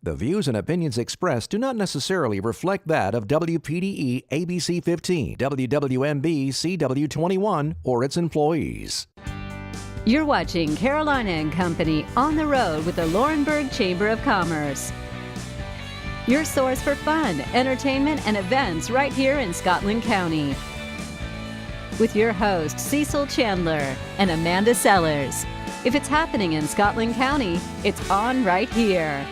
The views and opinions expressed do not necessarily reflect that of WPDE ABC 15, WWMB CW 21, or its employees. You're watching Carolina and Company on the road with the Laurinburg Chamber of Commerce. Your source for fun, entertainment, and events right here in Scotland County. With your hosts Cecil Chandler and Amanda Sellers. If it's happening in Scotland County, it's on right here.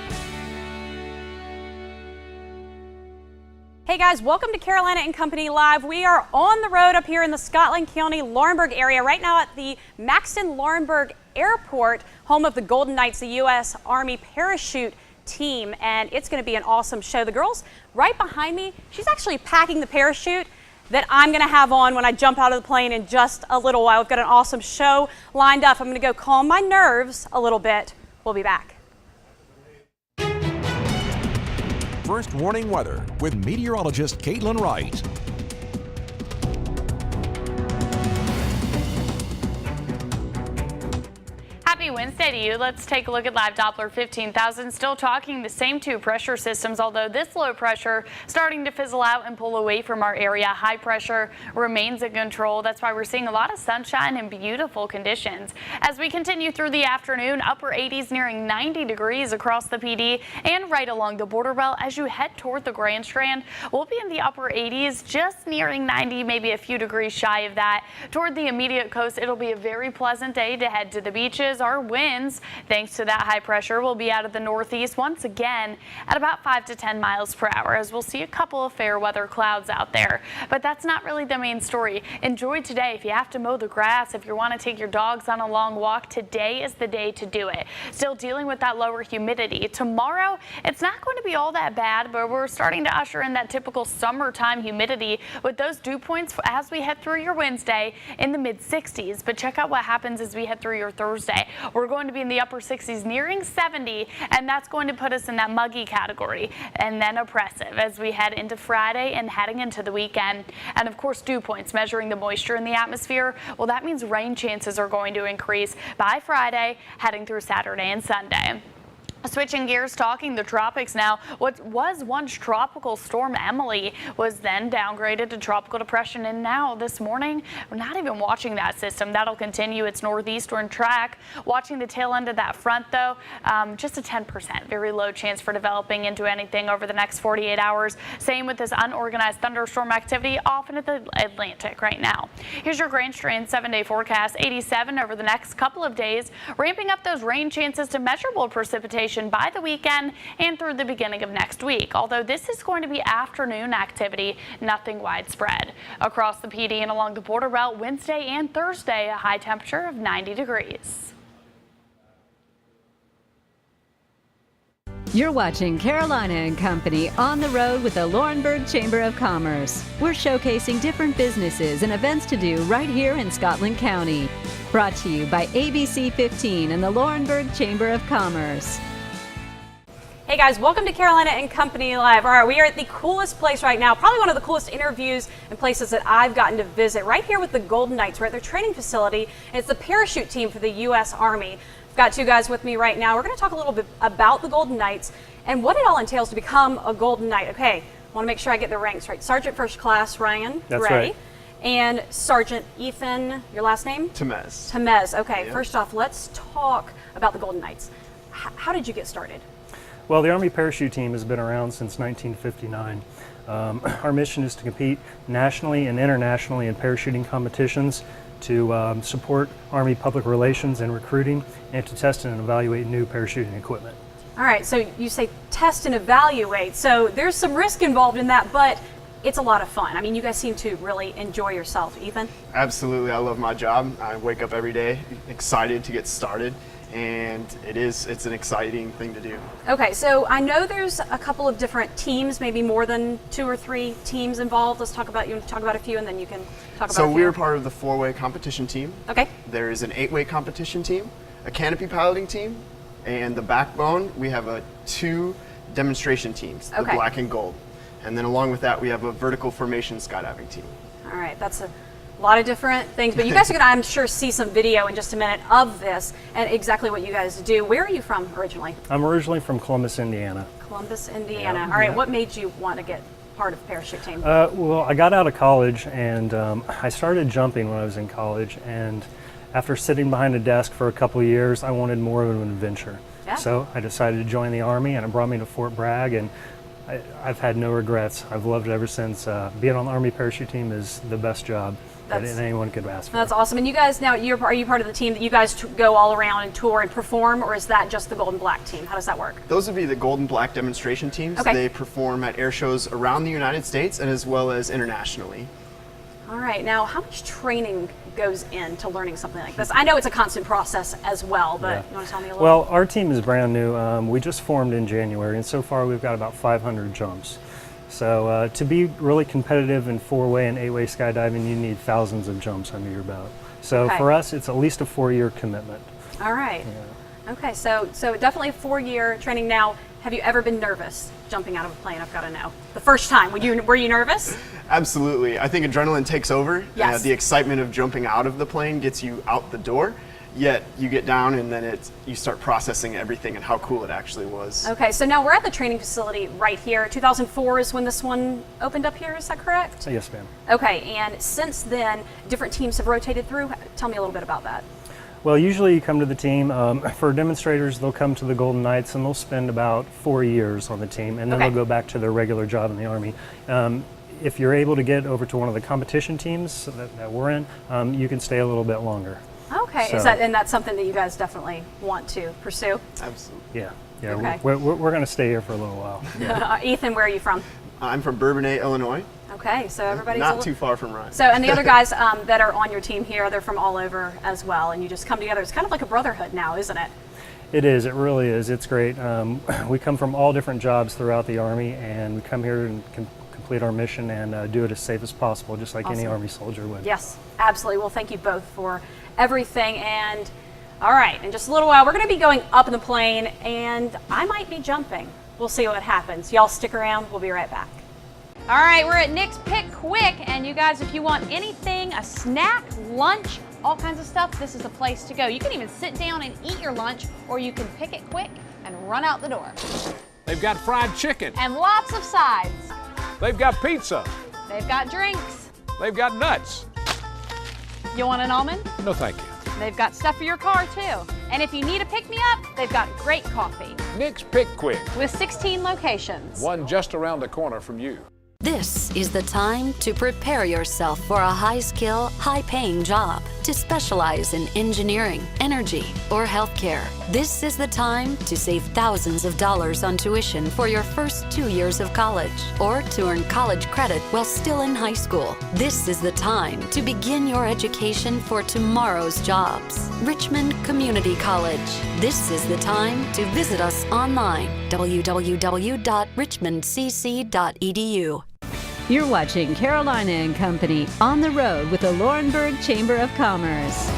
Hey guys, welcome to Carolina and Company Live. We are on the road up here in the Scotland County Laurinburg area right now at the Maxton Laurinburg Airport, home of the Golden Knights, the U.S. Army parachute team, and it's going to be an awesome show. The girl's right behind me. She's actually packing the parachute that I'm going to have on when I jump out of the plane in just a little while. We've got an awesome show lined up. I'm going to go calm my nerves a little bit. We'll be back. First warning weather with meteorologist Caitlin Wright. Happy Wednesday to you. Let's take a look at live Doppler 15,000. Still talking the same two pressure systems, although this low pressure starting to fizzle out and pull away from our area. High pressure remains in control. That's why we're seeing a lot of sunshine and beautiful conditions. As we continue through the afternoon, upper 80s nearing 90 degrees across the PD and right along the border belt. As you head toward the Grand Strand, we'll be in the upper 80s, just nearing 90, maybe a few degrees shy of that. Toward the immediate coast, it'll be a very pleasant day to head to the beaches. Our winds, thanks to that high pressure, will be out of the northeast once again at about 5 to 10 miles per hour, as we'll see a couple of fair weather clouds out there. But that's not really the main story. Enjoy today. If you have to mow the grass, if you want to take your dogs on a long walk, today is the day to do it. Still dealing with that lower humidity. Tomorrow, it's not going to be all that bad, but we're starting to usher in that typical summertime humidity with those dew points as we head through your Wednesday in the mid 60s. But check out what happens as we head through your Thursday. We're going to be in the upper 60s, nearing 70, and that's going to put us in that muggy category, and then oppressive as we head into Friday and heading into the weekend. And of course, dew points, measuring the moisture in the atmosphere, well, that means rain chances are going to increase by Friday, heading through Saturday and Sunday. Switching gears, talking the tropics now. What was once Tropical Storm Emily was then downgraded to Tropical Depression, and now this morning we're not even watching that system. That'll continue its northeastern track. Watching the tail end of that front though, just a 10%, very low chance for developing into anything over the next 48 hours. Same with this unorganized thunderstorm activity off into the Atlantic right now. Here's your Grand Strand 7-day forecast. 87 over the next couple of days, ramping up those rain chances to measurable precipitation by the weekend and through the beginning of next week, although this is going to be afternoon activity, nothing widespread. Across the PD and along the border belt, Wednesday and Thursday, a high temperature of 90 degrees. You're watching Carolina and Company on the road with the Laurinburg Chamber of Commerce. We're showcasing different businesses and events to do right here in Scotland County. Brought to you by ABC 15 and the Laurinburg Chamber of Commerce. Hey guys, welcome to Carolina and Company Live. All right, we are at the coolest place right now, probably one of the coolest interviews and places that I've gotten to visit, right here with the Golden Knights. We're at their training facility, and it's the parachute team for the U.S. Army. I've got two guys with me right now. We're going to talk a little bit about the Golden Knights and what it all entails to become a Golden Knight. Okay, I want to make sure I get the ranks right. Sergeant First Class Ryan That's Gray. Right. And Sergeant Ethan, your last name? Temez. Temez. Okay, Yep. First off, let's talk about the Golden Knights. How did you get started? Well, the Army Parachute Team has been around since 1959. Our mission is to compete nationally and internationally in parachuting competitions, to support Army public relations and recruiting, and to test and evaluate new parachuting equipment. All right, so you say test and evaluate. So there's some risk involved in that, but it's a lot of fun. I mean, you guys seem to really enjoy yourself. Ethan? Absolutely, I love my job. I wake up every day excited to get started, and it's an exciting thing to do. Okay, so I know there's a couple of different teams, maybe more than 2 or 3 teams involved. Let's talk about a few, and then you can talk about. So a few. we're part of the 4-way competition team. Okay. There is an 8-way competition team, a canopy piloting team, and the backbone, we have 2 demonstration teams, the Okay. black and gold. And then along with that, we have a vertical formation skydiving team. All right, that's a A lot of different things, but you guys are going to, I'm sure, see some video in just a minute of this and exactly what you guys do. Where are you from originally? I'm originally from Columbus, Indiana. Columbus, Indiana. Yeah. All right, Yeah. what made you want to get part of parachute team? Well, I got out of college and I started jumping when I was in college, and after sitting behind a desk for a couple of years, I wanted more of an adventure. Yeah. So I decided to join the Army, and it brought me to Fort Bragg, and I've had no regrets. I've loved it ever since. Being on the Army parachute team is the best job that anyone could ask for. That's awesome. And you guys now, are you part of the team that you guys go all around and tour and perform, or is that just the Gold and Black team? How does that work? Those would be the Gold and Black demonstration teams. Okay. They perform at air shows around the United States and as well as internationally. All right. Now, how much training goes into learning something like this? I know it's a constant process as well, but Yeah. you want to tell me a little? Well, our team is brand new. We just formed in January, and so far we've got about 500 jumps. So to be really competitive in 4-way and 8-way skydiving, you need thousands of jumps under your belt. So Okay. for us, it's at least a 4-year commitment. All right. Yeah. Okay, so definitely a 4-year training. Now, have you ever been nervous jumping out of a plane? I've got to know. The first time, were you nervous? Absolutely. I think adrenaline takes over. Yes. The excitement of jumping out of the plane gets you out the door. Yet you get down and then you start processing everything and how cool it actually was. Okay, so now we're at the training facility right here. 2004 is when this one opened up here, is that correct? So yes, ma'am. Okay, and since then, different teams have rotated through. Tell me a little bit about that. Well, usually you come to the team. For demonstrators, they'll come to the Golden Knights and they'll spend about 4 years on the team, and then Okay. they'll go back to their regular job in the Army. If you're able to get over to one of the competition teams that we're in, you can stay a little bit longer. Okay, So- and that's something that you guys definitely want to pursue? Absolutely. Yeah, Okay. we're going to stay here for a little while. Ethan, where are you from? I'm from Bourbonnais, Illinois. Okay, so everybody's Not too far from Ryan. So, and the other guys that are on your team here, they're from all over as well, and you just come together. It's kind of like a brotherhood now, isn't it? It is. It really is. It's great. We come from all different jobs throughout the Army, and we come here and complete our mission and do it as safe as possible, just like any Awesome. Army soldier would. Yes, absolutely. Well, thank you both for everything. And all right, in just a little while, we're going to be going up in the plane, and I might be jumping. We'll see what happens. Y'all stick around. We'll be right back. All right, we're at Nick's Pick Quick, and you guys, if you want anything, a snack, lunch, all kinds of stuff, this is the place to go. You can even sit down and eat your lunch, or you can pick it quick and run out the door. They've got fried chicken. And lots of sides. They've got pizza. They've got drinks. They've got nuts. You want an almond? No, thank you. They've got stuff for your car, too. And if you need a pick-me-up, they've got great coffee Nick's Pick Quick. with 16 locations. One just around the corner from you. This is the time to prepare yourself for a high-skill, high-paying job, to specialize in engineering, energy, or healthcare. This is the time to save thousands of dollars on tuition for your first 2 years of college, or to earn college credit while still in high school. This is the time to begin your education for tomorrow's jobs. Richmond Community College. This is the time to visit us online, www.richmondcc.edu. You're watching Carolina and Company on the road with the Laurinburg Chamber of Commerce.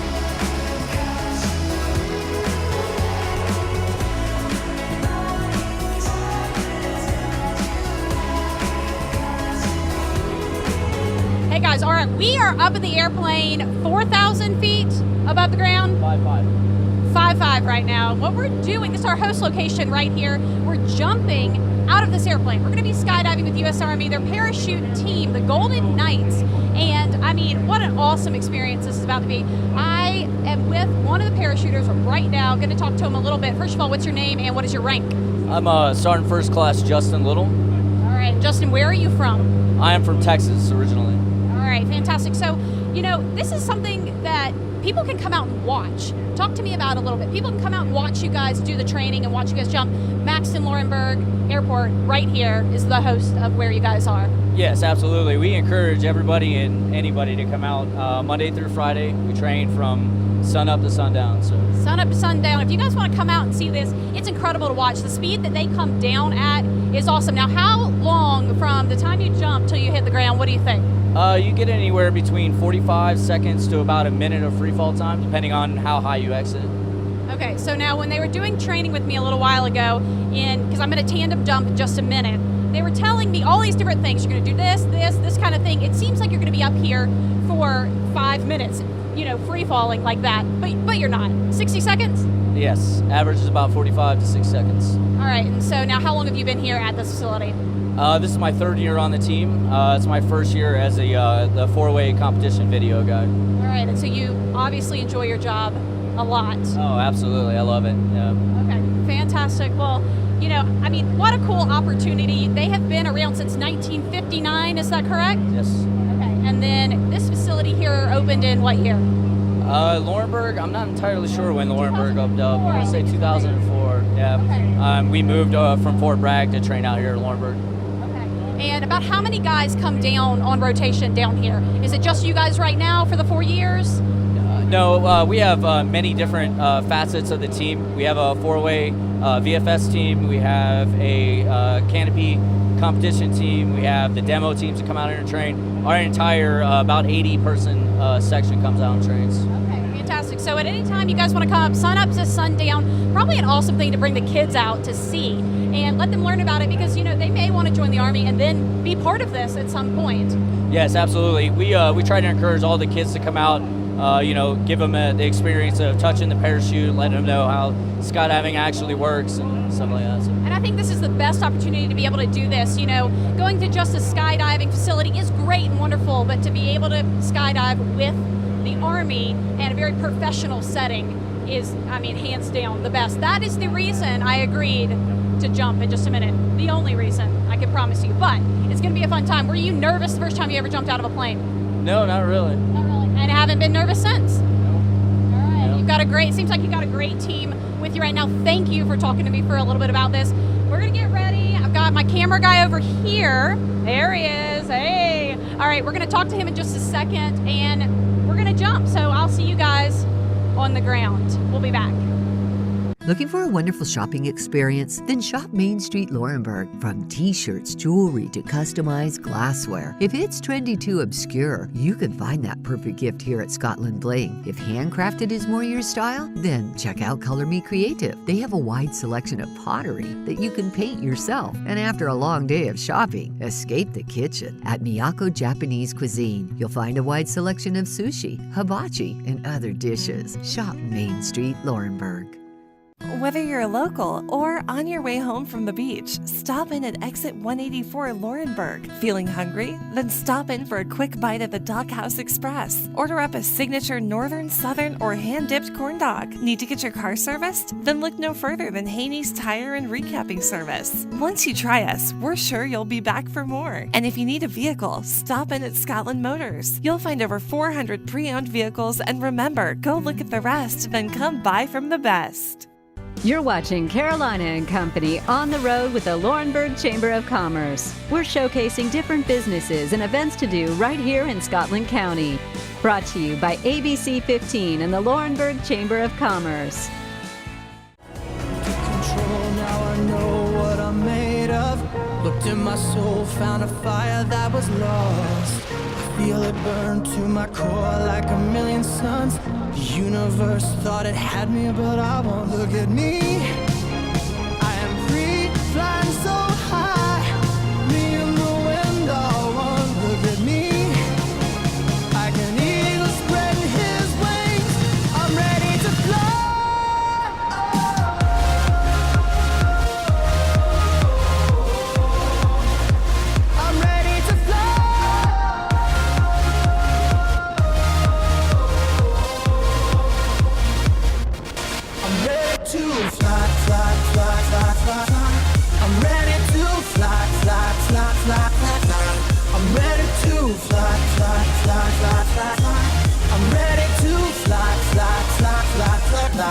Hey guys, all right, we are up in the airplane 4,000 feet above the ground. 5.5 right now. What we're doing, this is our host location right here. We're jumping out of this airplane. We're going to be skydiving with U.S. Army, their parachute team, the Golden Knights. And I mean, what an awesome experience this is about to be. I am with one of the parachuters right now. Going to talk to him a little bit. First of all, what's your name and what is your rank? I'm Sergeant First Class Justin Little. All right, Justin, where are you from? I am from Texas originally. All right, fantastic. So, you know, this is something that people can come out and watch. Talk to me about it a little bit. People can come out and watch you guys do the training and watch you guys jump. Maxton Laurinburg Airport right here is the host of where you guys are. Yes, absolutely. We encourage everybody and anybody to come out Monday through Friday. We train from sun up to sundown. So Sun up to sundown. If you guys want to come out and see this, it's incredible to watch. The speed that they come down at is awesome. Now, how long from the time you jump till you hit the ground, what do you think? you get anywhere between 45 seconds to about a minute of free fall time, depending on how high you exit. Okay, so now when they were doing training with me a little while ago, because I'm going to tandem jump in just a minute, they were telling me all these different things. You're going to do this kind of thing. It seems like you're going to be up here for 5 minutes, free falling like that, but you're not. 60 seconds? Yes, average is about 45 to 6 seconds. All right, and so now how long have you been here at this facility? This is my 3rd year on the team. It's my 1st year as the 4-way competition video guy. All right, and so you obviously enjoy your job a lot. Oh, absolutely. I love it. Yeah. Okay, fantastic. Well, what a cool opportunity. They have been around since 1959, is that correct? Yes. Okay, and then this facility here opened in what year? Laurinburg, I'm not entirely sure when Laurinburg opened up. I want to say 2004. 2004. Yeah. Okay. We moved from Fort Bragg to train out here at Laurinburg. Okay. And about how many guys come down on rotation down here? Is it just you guys right now for the 4 years? No, we have many different facets of the team. We have a 4-way VFS team. We have a canopy competition team. We have the demo teams that come out here and train. Our entire about 80-person section comes out and trains. Okay, fantastic. So at any time you guys want to come sun up to sundown, probably an awesome thing to bring the kids out to see and let them learn about it because, they may want to join the Army and then be part of this at some point. Yes, absolutely. We try to encourage all the kids to come out, give them the experience of touching the parachute, letting them know how skydiving actually works and stuff like that. So. And I think this is the best opportunity to be able to do this. Going to just a skydiving facility is great and wonderful, but to be able to skydive with the Army in a very professional setting is, hands down the best. That is the reason I agreed to jump in just a minute. The only reason, I can promise you. But it's going to be a fun time. Were you nervous the first time you ever jumped out of a plane? No, not really. Not really. And haven't been nervous since? No. All right. No. You've got seems like you've got a great team with you right now. Thank you for talking to me for a little bit about this. We're going to get ready. I've got my camera guy over here. There he is. Hey. All right, we're going to talk to him in just a second, and we're going to jump. So I'll see you guys on the ground. We'll be back. Looking for a wonderful shopping experience? Then shop Main Street Laurinburg. From t-shirts, jewelry, to customized glassware. If it's trendy too obscure, you can find that perfect gift here at Scotland Bling. If handcrafted is more your style, then check out Color Me Creative. They have a wide selection of pottery that you can paint yourself. And after a long day of shopping, escape the kitchen. At Miyako Japanese Cuisine, you'll find a wide selection of sushi, hibachi, and other dishes. Shop Main Street Laurinburg. Whether you're local or on your way home from the beach, stop in at Exit 184 Laurinburg. Feeling hungry? Then stop in for a quick bite at the Doghouse Express. Order up a signature northern, southern, or hand-dipped corn dog. Need to get your car serviced? Then look no further than Haney's Tire and Recapping Service. Once you try us, we're sure you'll be back for more. And if you need a vehicle, stop in at Scotland Motors. You'll find over 400 pre-owned vehicles, and remember, go look at the rest, then come buy from the best. You're watching Carolina and Company on the road with the Laurinburg Chamber of Commerce. We're showcasing different businesses and events to do right here in Scotland County. Brought to you by ABC 15 and the Laurinburg Chamber of Commerce. Control, now I know what I'm made of. Looked in my soul, found a fire that was lost. I feel it burn to my core like a million suns. The universe thought it had me, but I won't. Look at me, I am free, flying so high. Me and the wind are one. Look at me, I can eagle spreading his wings. I'm ready to fly. I'm ready to fly. I'm ready to fly, fly, fly, fly, fly, fly. I'm ready to fly, fly, fly, fly, fly, fly. I'm ready to fly, fly, fly, fly, fly, fly. I'm ready to fly, fly, fly, fly, fly, fly.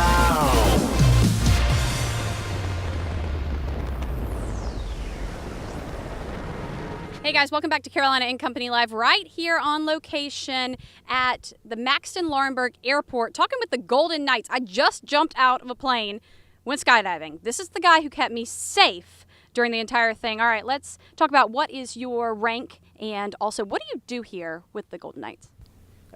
Hey guys, welcome back to Carolina and Company Live, right here on location at the Maxton Laurinburg Airport, talking with the Golden Knights. I just jumped out of a plane, went skydiving. This is the guy who kept me safe during the entire thing. All right, let's talk about what is your rank and also what do you do here with the Golden Knights?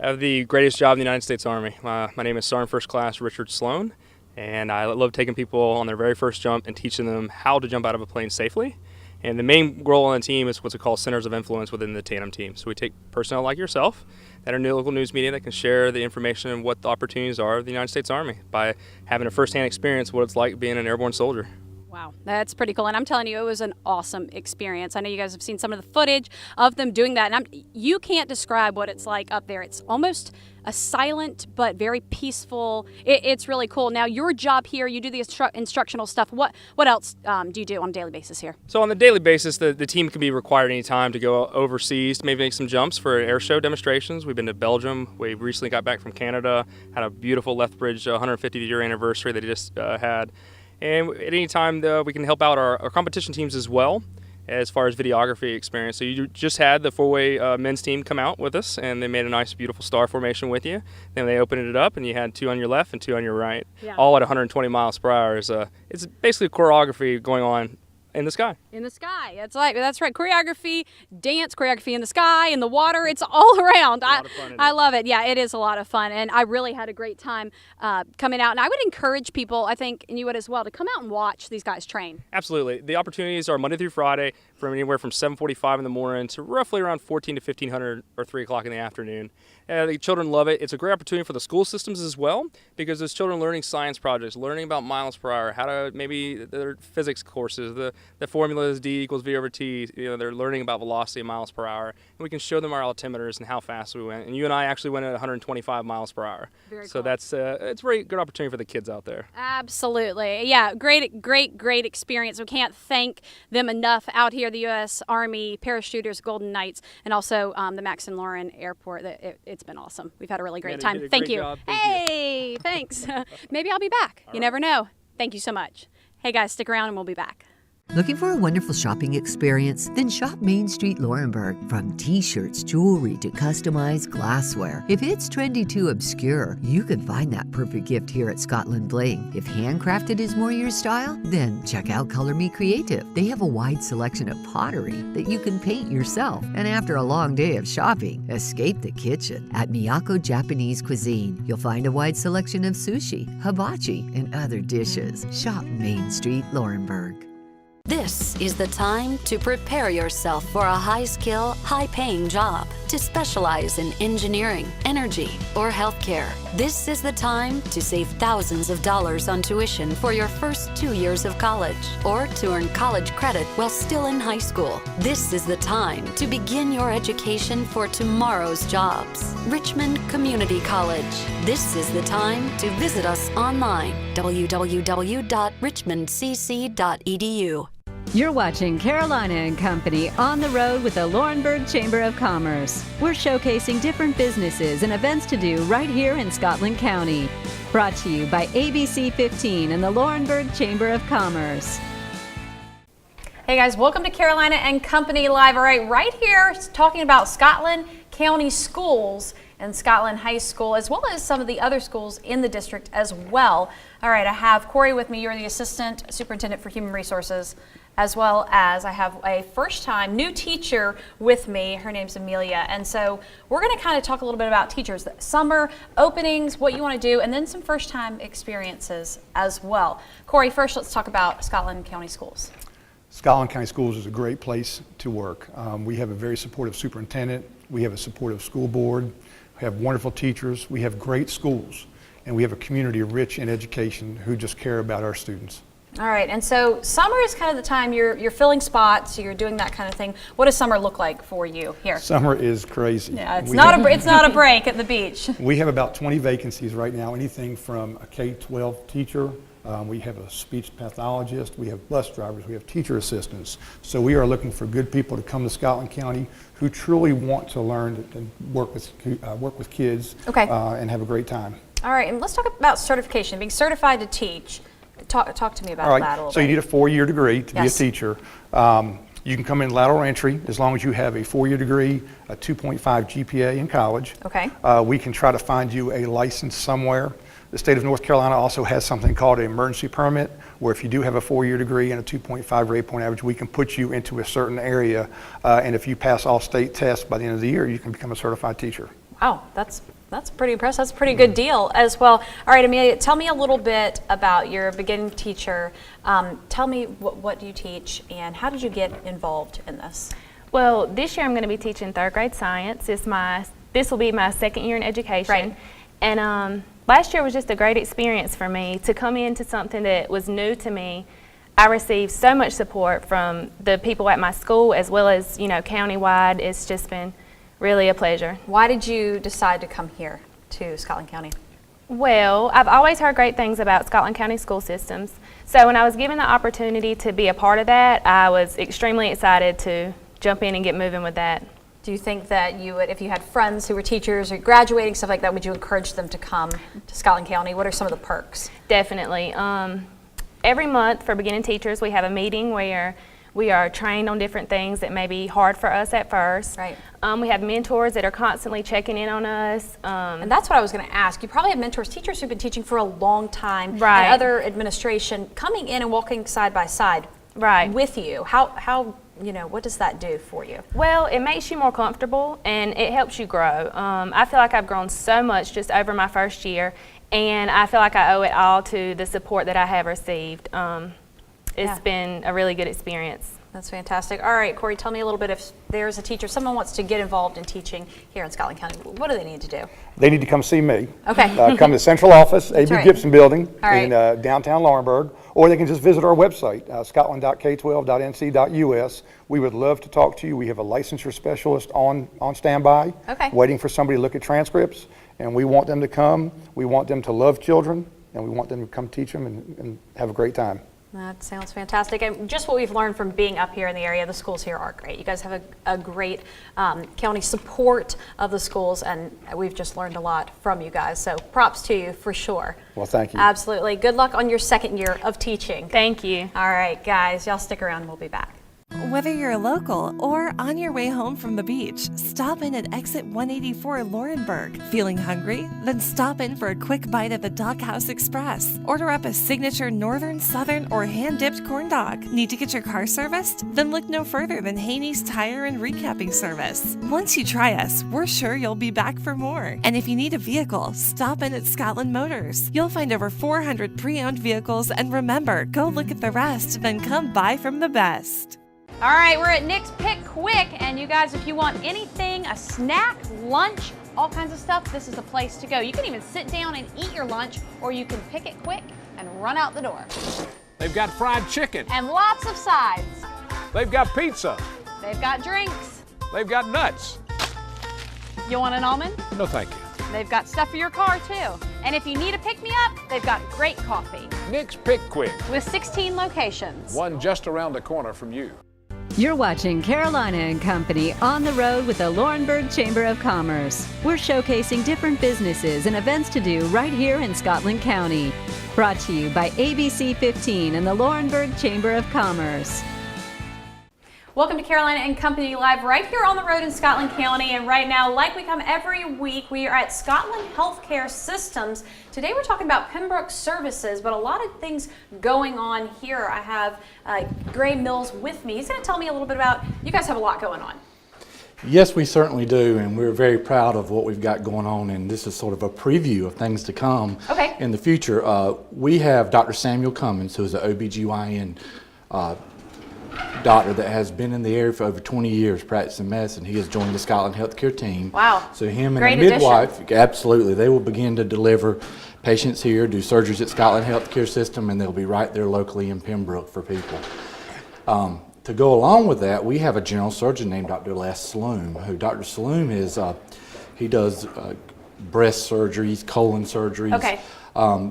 I have the greatest job in the United States Army. My name is Sergeant First Class Richard Sloan, and I love taking people on their very first jump and teaching them how to jump out of a plane safely. And the main role on the team is what's called centers of influence within the tandem team. So we take personnel like yourself that are local news media that can share the information and what the opportunities are of the United States Army by having a firsthand experience what it's like being an airborne soldier. Wow, that's pretty cool. And I'm telling you, it was an awesome experience. I know you guys have seen some of the footage of them doing that. And you can't describe what it's like up there. It's almost a silent but very peaceful. It's really cool. Now, your job here, you do the instructional stuff. What else do you do on a daily basis here? So on the daily basis, the team can be required anytime to go overseas to maybe make some jumps for air show demonstrations. We've been to Belgium. We recently got back from Canada, had a beautiful Lethbridge 150th-year anniversary that they just had. And at any time, we can help out our competition teams as well as far as videography experience. So you just had the four-way men's team come out with us, and they made a nice, beautiful star formation with you. Then they opened it up, and you had 2 on your left and 2 on your right, all at 120 miles per hour. It's basically choreography going on in the sky. In the sky. That's right. Choreography, dance choreography in the sky, in the water. It's all around. I love it. Yeah, it is a lot of fun. And I really had a great time coming out. And I would encourage people, I think, and you would as well, to come out and watch these guys train. Absolutely. The opportunities are Monday through Friday from anywhere from 7:45 in the morning to roughly around 14 to 1500 or 3 o'clock in the afternoon. The children love it. It's a great opportunity for the school systems as well, because those children learning science projects, learning about miles per hour, how to maybe their physics courses, the formula is D equals V over T. They're learning about velocity and miles per hour, and we can show them our altimeters and how fast we went. And you and I actually went at 125 miles per hour. Very so cool. It's a very good opportunity for the kids out there. Absolutely. Yeah, great experience. We can't thank them enough out here, the U.S. Army parachuters, Golden Knights, and also the Max and Lauren Airport. It's been awesome. We've had a really great time. Thank you. Hey, thanks. Maybe I'll be back. You never know. Thank you so much. Hey guys, stick around and we'll be back. Looking for a wonderful shopping experience? Then shop Main Street Laurinburg. From t-shirts, jewelry, to customized glassware. If it's trendy too obscure, you can find that perfect gift here at Scotland Bling. If handcrafted is more your style, then check out Color Me Creative. They have a wide selection of pottery that you can paint yourself. And after a long day of shopping, escape the kitchen. At Miyako Japanese Cuisine, you'll find a wide selection of sushi, hibachi, and other dishes. Shop Main Street Laurinburg. This is the time to prepare yourself for a high-skill, high-paying job. To specialize in engineering, energy, or healthcare. This is the time to save thousands of dollars on tuition for your first 2 years of college, or to earn college credit while still in high school. This is the time to begin your education for tomorrow's jobs. Richmond Community College. This is the time to visit us online, www.richmondcc.edu. You're watching Carolina and Company on the road with the Laurinburg Chamber of Commerce. We're showcasing different businesses and events to do right here in Scotland County. Brought to you by ABC 15 and the Laurinburg Chamber of Commerce. Hey guys, welcome to Carolina and Company Live. All right here talking about Scotland County schools and Scotland High School, as well as some of the other schools in the district as well. All right, I have Corey with me. You're the Assistant Superintendent for Human Resources, as well as I have a first-time new teacher with me. Her name's Amelia. And so we're going to kind of talk a little bit about teachers, the summer openings, what you want to do, and then some first-time experiences as well. Corey, first let's talk about Scotland County Schools. Scotland County Schools is a great place to work. We have a very supportive superintendent. We have a supportive school board. We have wonderful teachers. We have great schools. And we have a community rich in education who just care about our students. All right, and so summer is kind of the time you're filling spots, you're doing that kind of thing. What does summer look like for you here? Summer is crazy. Yeah, it's not a break at the beach. We have about 20 vacancies right now, anything from a K-12 teacher, we have a speech pathologist, we have bus drivers, we have teacher assistants. So we are looking for good people to come to Scotland County who truly want to learn and work with kids and have a great time. All right, and let's talk about certification, being certified to teach. Talk to me about that a little bit. So you need a 4-year degree to be a teacher. You can come in lateral entry as long as you have a 4-year degree, a 2.5 GPA in college. Okay. We can try to find you a license somewhere. The state of North Carolina also has something called an emergency permit, where if you do have a 4-year degree and a 2.5 grade point average, we can put you into a certain area. And if you pass all state tests by the end of the year, you can become a certified teacher. Wow, that's That's pretty impressive. That's a pretty good deal as well. All right, Amelia, tell me a little bit about your beginning teacher. Tell me what do you teach and how did you get involved in this? Well, this year I'm going to be teaching 3rd grade science. This will be my 2nd year in education. Right. And last year was just a great experience for me to come into something that was new to me. I received so much support from the people at my school as well as, countywide. It's just been really a pleasure. Why did you decide to come here to Scotland County? Well, I've always heard great things about Scotland County school systems. So when I was given the opportunity to be a part of that, I was extremely excited to jump in and get moving with that. Do you think that you would, if you had friends who were teachers or graduating, stuff like that, would you encourage them to come to Scotland County? What are some of the perks? Definitely. Every month for beginning teachers, we have a meeting where we are trained on different things that may be hard for us at first. Right. We have mentors that are constantly checking in on us. And that's what I was going to ask. You probably have mentors, teachers who've been teaching for a long time, right, and other administration coming in and walking side by side, right, with you. How what does that do for you? Well, it makes you more comfortable and it helps you grow. I feel like I've grown so much just over my first year, and I feel like I owe it all to the support that I have received. It's been a really good experience. That's fantastic. All right, Corey, tell me a little bit, if there's a teacher, someone wants to get involved in teaching here in Scotland County, what do they need to do? They need to come see me. Okay. Come to the central office, A.B. right. Gibson Building All in downtown Laurinburg, or they can just visit our website, scotland.k12.nc.us. We would love to talk to you. We have a licensure specialist on standby, waiting for somebody to look at transcripts, and we want them to come. We want them to love children, and we want them to come teach them and have a great time. That sounds fantastic. And just what we've learned from being up here in the area, the schools here are great. You guys have a great county support of the schools, and we've just learned a lot from you guys. So props to you for sure. Well, thank you. Absolutely. Good luck on your 2nd year of teaching. Thank you. All right, guys, y'all stick around. We'll be back. Whether you're local or on your way home from the beach, stop in at exit 184 Laurinburg. Feeling hungry? Then stop in for a quick bite at the Doghouse Express. Order up a signature northern, southern, or hand-dipped corn dog. Need to get your car serviced? Then look no further than Haney's Tire and Recapping Service. Once you try us, we're sure you'll be back for more. And if you need a vehicle, stop in at Scotland Motors. You'll find over 400 pre-owned vehicles, and remember, go look at the rest, then come buy from the best. All right, we're at Nick's Pick Quick, and you guys, if you want anything, a snack, lunch, all kinds of stuff, this is the place to go. You can even sit down and eat your lunch, or you can pick it quick and run out the door. They've got fried chicken. And lots of sides. They've got pizza. They've got drinks. They've got nuts. You want an almond? No, thank you. They've got stuff for your car, too. And if you need a pick-me-up, they've got great coffee. Nick's Pick Quick. With 16 locations. One just around the corner from you. You're watching Carolina and Company on the road with the Laurinburg Chamber of Commerce. We're showcasing different businesses and events to do right here in Scotland County. Brought to you by ABC 15 and the Laurinburg Chamber of Commerce. Welcome to Carolina and Company Live right here on the road in Scotland County. And right now, like we come every week, we are at Scotland Healthcare Systems. Today we're talking about Pembroke Services, but a lot of things going on here. I have Gray Mills with me. He's going to tell me a little bit about, you guys have a lot going on. Yes, we certainly do, and we're very proud of what we've got going on, and this is sort of a preview of things to come in the future. We have Dr. Samuel Cummins, who is an OBGYN doctor that has been in the area for over 20 years practicing medicine. He has joined the Scotland Healthcare team. Wow. So him and Great a midwife, absolutely, they will begin to deliver patients here, do surgeries at Scotland Healthcare System, and they'll be right there locally in Pembroke for people. To go along with that, we have a general surgeon named Dr. Les Sloom, who Dr. Sloom is, he does breast surgeries, colon surgeries. Okay.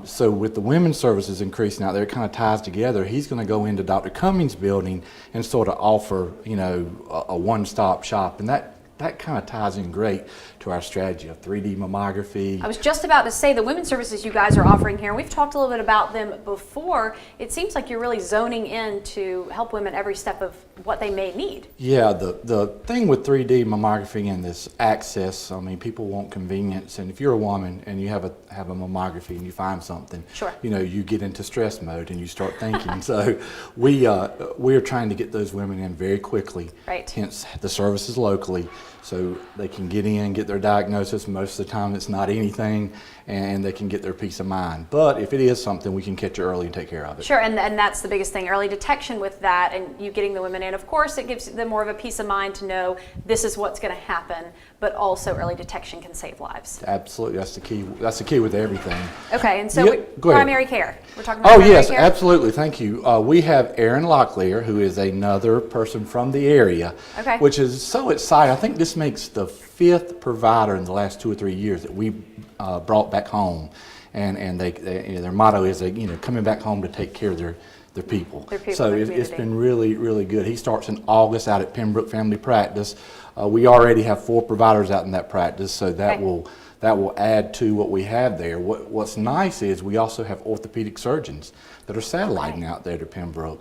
So with the women's services increasing out there, it kind of ties together. He's going to go into Dr. Cummings' building and sort of offer, you know, a one-stop shop, and that kind of ties in great to our strategy of 3D mammography. I was just about to say the women's services you guys are offering here. We've talked a little bit about them before. It seems like you're really zoning in to help women every step of what they may need. Yeah, the thing with 3D mammography and this access, I mean, people want convenience, and if you're a woman and you have a mammography and you find something, you know, you get into stress mode and you start thinking. So we are trying to get those women in very quickly, hence the services locally, So they can get in, get their diagnosis. Most of the time it's not anything, and they can get their peace of mind. But if it is something, we can catch it early and take care of it. Sure, and that's the biggest thing, early detection with that, and you getting the women in. Of course, it gives them more of a peace of mind to know this is what's going to happen, but also early detection can save lives. Absolutely, that's the key. That's the key with everything. Okay, and so Go ahead. primary care. We're talking about primary yes, care? absolutely. Thank you. We have Erin Locklear, who is another person from the area, Okay. which is so exciting. I think this makes the 5th provider in the last 2 or 3 years that we brought back home, and they their motto is coming back home to take care of their people. So it's been really good. He starts in August out at Pembroke Family Practice. We already have 4 providers out in that practice, so that will add to what we have there. What's nice is we also have orthopedic surgeons that are satelliting out there to Pembroke.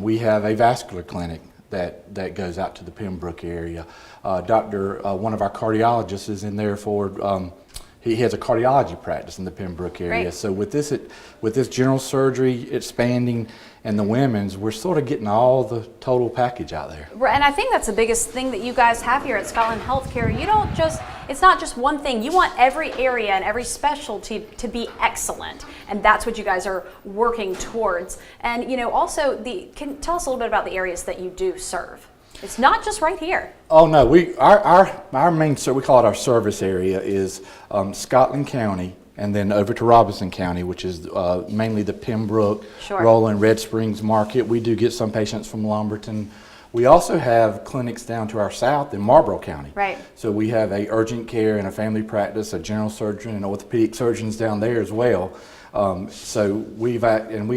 We have a vascular clinic that goes out to the Pembroke area. One of our cardiologists is in there for. He has a cardiology practice in the Pembroke area. Great. So with this general surgery expanding and the women's, we're sort of getting all the total package out there. And I think that's the biggest thing that you guys have here at Scotland Healthcare. It's not just one thing. You want every area and every specialty to be excellent. And that's what you guys are working towards. And also can tell us a little bit about the areas that you do serve. It's not just right here. Oh no, our main, we call it our service area, is Scotland County, and then over to Robinson County, which is mainly the Pembroke, Roland, Red Springs market. We do get some patients from Lumberton. We also have clinics down to our south in Marlborough County. Right. So we have a urgent care and a family practice, a general surgeon and orthopedic surgeons down there as well. So we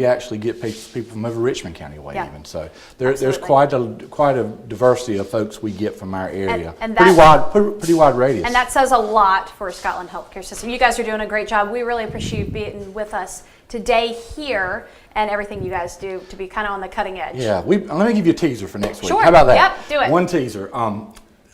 actually get people from over Richmond County way even. So there's quite a diversity of folks we get from our area. And pretty wide radius. And that says a lot for Scotland Healthcare System. You guys are doing a great job. We really appreciate you being with us today here and everything you guys do to be kind of on the cutting edge. Yeah, let me give you a teaser for next week. Sure. How about that? Yep, do it. One teaser.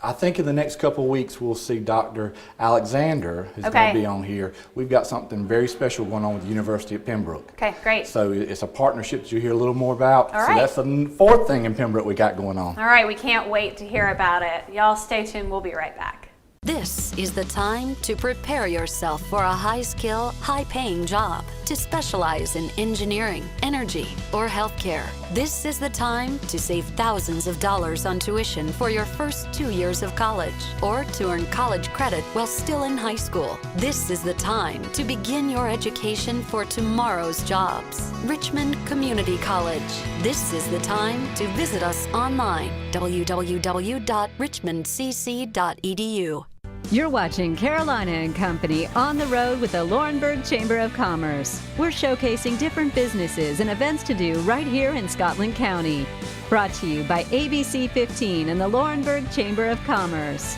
I think in the next couple of weeks we'll see Dr. Alexander, who's going to be on here. We've got something very special going on with the University of Pembroke. Okay, great. So it's a partnership that you'll hear a little more about. All so right. that's the 4th thing in Pembroke we got going on. All right, we can't wait to hear about it. Y'all stay tuned. We'll be right back. This is the time to prepare yourself for a high-skill, high-paying job, to specialize in engineering, energy, or healthcare. This is the time to save thousands of dollars on tuition for your first 2 years of college, or to earn college credit while still in high school. This is the time to begin your education for tomorrow's jobs. Richmond Community College. This is the time to visit us online, www.richmondcc.edu. You're watching Carolina and Company on the road with the Laurinburg Chamber of Commerce. We're showcasing different businesses and events to do right here in Scotland County. Brought to you by ABC 15 and the Laurinburg Chamber of Commerce.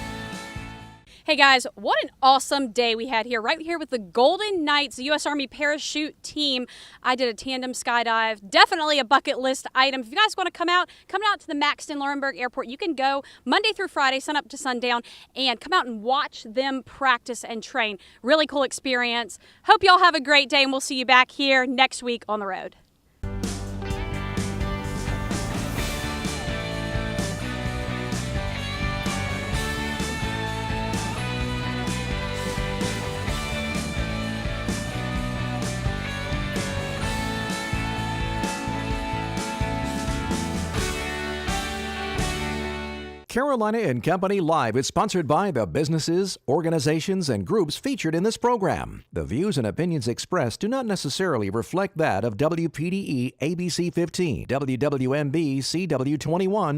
Hey guys, what an awesome day we had here, right here with the Golden Knights, the U.S. Army parachute team. I did a tandem skydive, definitely a bucket list item. If you guys want to come out to the Maxton Laurinburg Airport. You can go Monday through Friday, sun up to sundown, and come out and watch them practice and train. Really cool experience. Hope y'all have a great day, and we'll see you back here next week on the road. Carolina and Company Live is sponsored by the businesses, organizations, and groups featured in this program. The views and opinions expressed do not necessarily reflect that of WPDE ABC 15, WWMB CW 21,